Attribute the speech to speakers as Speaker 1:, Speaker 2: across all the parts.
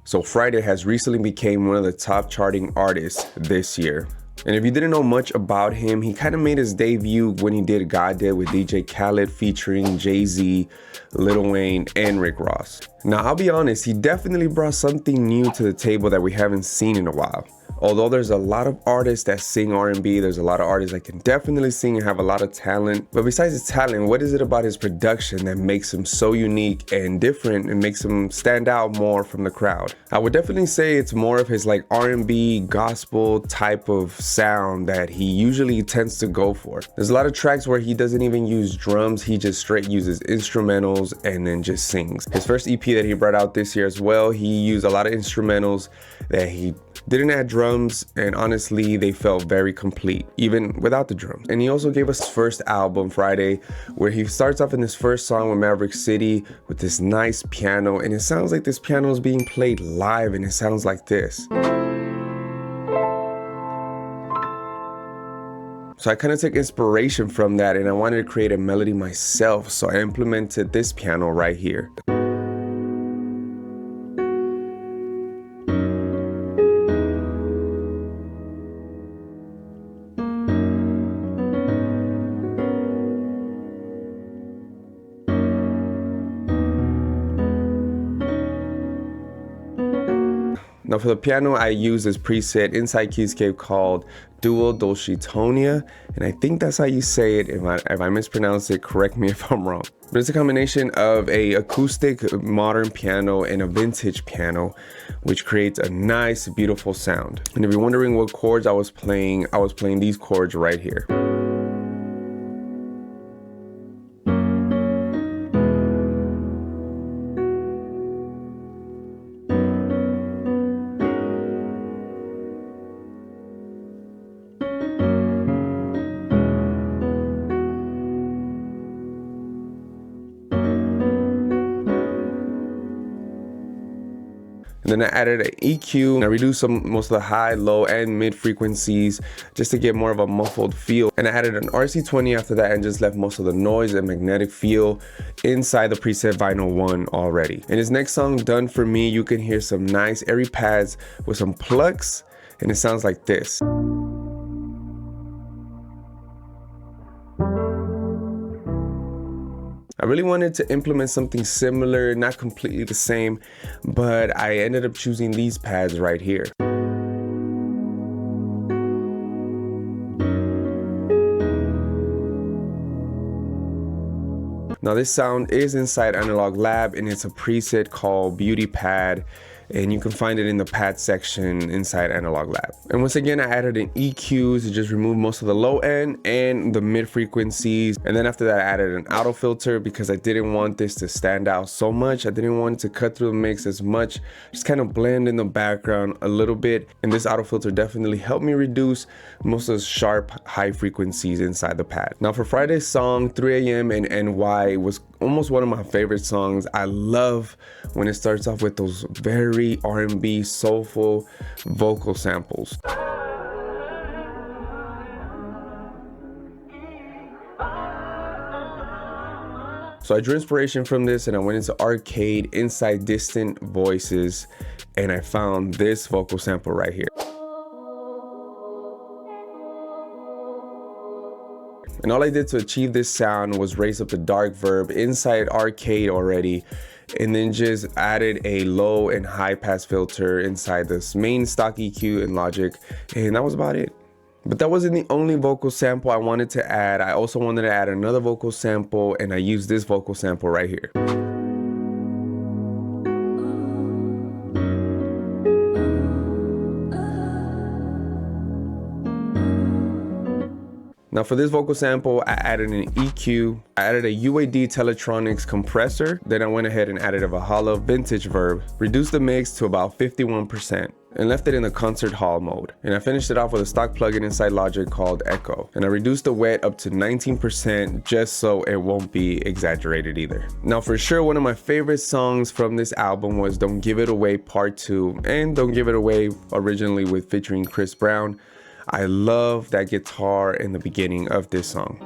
Speaker 1: So Fridayy has recently become one of the top charting artists this year. And if you didn't know much about him, he kind of made his debut when he did God Did with DJ Khaled featuring Jay-Z, Lil Wayne, and Rick Ross. Now, I'll be honest, he definitely brought something new to the table that we haven't seen in a while. Although there's a lot of artists that sing R&B, there's a lot of artists that can definitely sing and have a lot of talent. But besides his talent, what is it about his production that makes him so unique and different and makes him stand out more from the crowd? I would definitely say it's more of his like R&B gospel type of sound that he usually tends to go for. There's a lot of tracks where he doesn't even use drums, he just straight uses instrumentals and then just sings. His first EP that he brought out this year as well, he used a lot of instrumentals that he didn't add drums, and honestly they felt very complete even without the drums. And he also gave us his first album, Fridayy, where he starts off in his first song with Maverick City with this nice piano, and it sounds like this piano is being played live, and it sounds like this. So I kind of took inspiration from that and I wanted to create a melody myself, so I implemented this piano right here. Now for the piano, I use this preset inside Keyscape called Duo Dolcitonia, and I think that's how you say it. If I mispronounce it, correct me if I'm wrong. But it's a combination of a acoustic modern piano and a vintage piano, which creates a nice, beautiful sound. And if you're wondering what chords I was playing these chords right here. And then I added an EQ and I reduced most of the high, low, and mid frequencies just to get more of a muffled feel. And I added an RC20 after that and just left most of the noise and magnetic feel inside the preset Vinyl 1 already. In his next song, Done For Me, you can hear some nice airy pads with some plucks, and it sounds like this. I really wanted to implement something similar, not completely the same, but I ended up choosing these pads right here. Now this sound is inside Analog Lab and it's a preset called Beauty Pad, and you can find it in the pad section inside Analog Lab. And once again, I added an EQ to just remove most of the low end and the mid frequencies. And then after that, I added an auto filter because I didn't want this to stand out so much. I didn't want it to cut through the mix as much, just kind of blend in the background a little bit. And this auto filter definitely helped me reduce most of the sharp high frequencies inside the pad. Now for Fridayy's song, 3 AM and NY was almost one of my favorite songs. I love when it starts off with those very R&B soulful vocal samples. So I drew inspiration from this and I went into Arcade, inside Distant Voices, and I found this vocal sample right here. And all I did to achieve this sound was raise up the dark verb inside Arcade already, and then just added a low and high pass filter inside this main stock EQ in Logic, and that was about it. But that wasn't the only vocal sample I wanted to add. I also wanted to add another vocal sample, and I used this vocal sample right here. Now for this vocal sample, I added an EQ, I added a UAD Teletronics compressor, then I went ahead and added a Valhalla vintage verb, reduced the mix to about 51%, and left it in the concert hall mode. And I finished it off with a stock plugin inside Logic called Echo. And I reduced the wet up to 19% just so it won't be exaggerated either. Now for sure, one of my favorite songs from this album was Don't Give It Away Part 2 and Don't Give It Away originally with featuring Chris Brown. I love that guitar in the beginning of this song.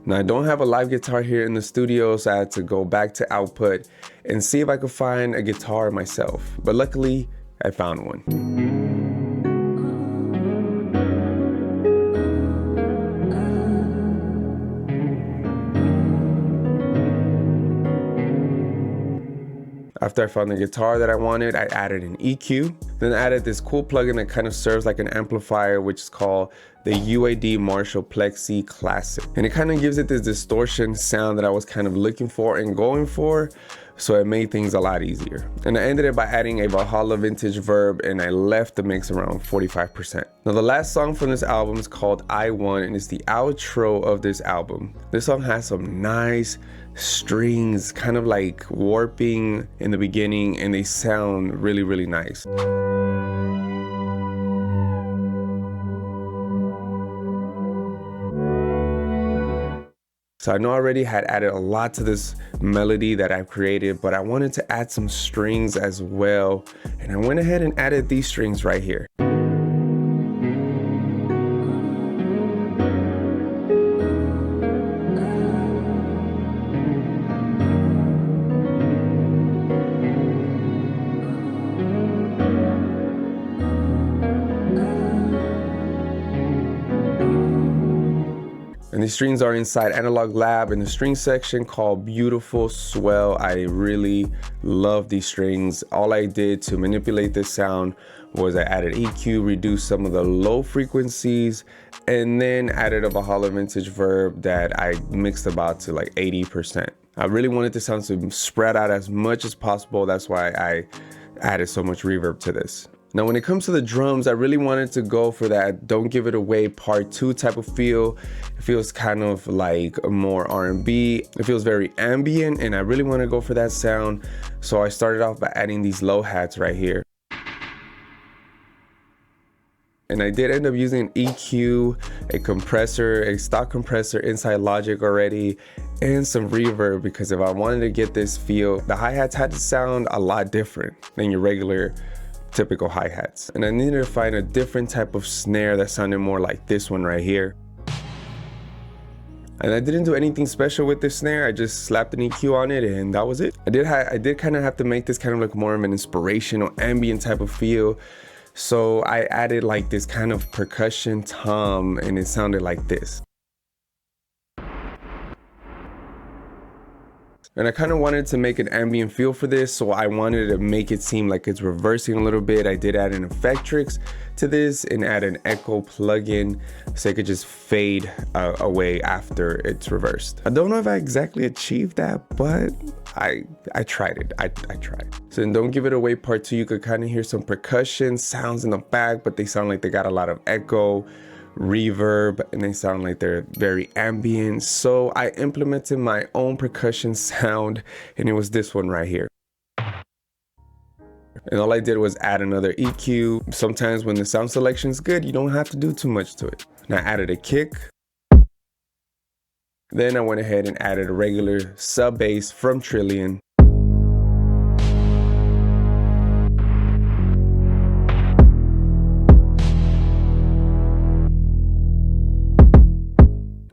Speaker 1: Now I don't have a live guitar here in the studio, so I had to go back to output and see if I could find a guitar myself. But luckily, I found one. After I found the guitar that I wanted, I added an EQ. Then I added this cool plugin that kind of serves like an amplifier, which is called the UAD Marshall Plexi Classic. And it kind of gives it this distortion sound that I was kind of looking for and going for. So it made things a lot easier. And I ended it by adding a Valhalla vintage verb, and I left the mix around 45%. Now the last song from this album is called I Won, and it's the outro of this album. This song has some nice strings, kind of like warping in the beginning, and they sound really, really nice. So I know I already had added a lot to this melody that I've created, but I wanted to add some strings as well. And I went ahead and added these strings right here. And these strings are inside Analog Lab in the string section called Beautiful Swell. I really love these strings. All I did to manipulate this sound was I added EQ, reduced some of the low frequencies, and then added a Valhalla vintage verb that I mixed about to like 80%. I really wanted the sound to spread out as much as possible. That's why I added so much reverb to this. Now, when it comes to the drums, I really wanted to go for that Don't Give It Away Part 2 type of feel. It feels kind of like more R&B. It feels very ambient, and I really want to go for that sound. So I started off by adding these low hats right here. And I did end up using an EQ, a compressor, a stock compressor inside Logic already, and some reverb, because if I wanted to get this feel, the hi-hats had to sound a lot different than your regular typical hi-hats. And I needed to find a different type of snare that sounded more like this one right here. And I didn't do anything special with this snare. I just slapped an EQ on it, and that was it. I did kind of have to make this kind of like more of an inspirational ambient type of feel. So I added like this kind of percussion tom, and it sounded like this. And I kind of wanted to make an ambient feel for this, so I wanted to make it seem like it's reversing a little bit. I did add an Effectrix to this and add an echo plugin so it could just fade away after it's reversed. I don't know if I exactly achieved that, but I tried it. I tried. So in Don't Give It Away Part 2, you could kind of hear some percussion sounds in the back, but they sound like they got a lot of echo, reverb, and they sound like they're very ambient. So I implemented my own percussion sound, and it was this one right here. And all I did was add another EQ. Sometimes when the sound selection is good, you don't have to do too much to it. And I added a kick. Then I went ahead and added a regular sub bass from Trillion.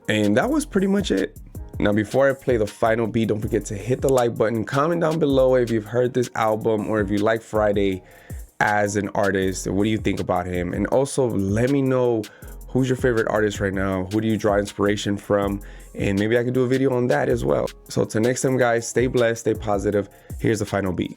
Speaker 1: And that was pretty much it. Now, before I play the final beat, don't forget to hit the like button, comment down below if you've heard this album or if you like Fridayy as an artist, what do you think about him? And also let me know who's your favorite artist right now, who do you draw inspiration from, and maybe I could do a video on that as well. So till next time guys, stay blessed, stay positive. Here's the final beat.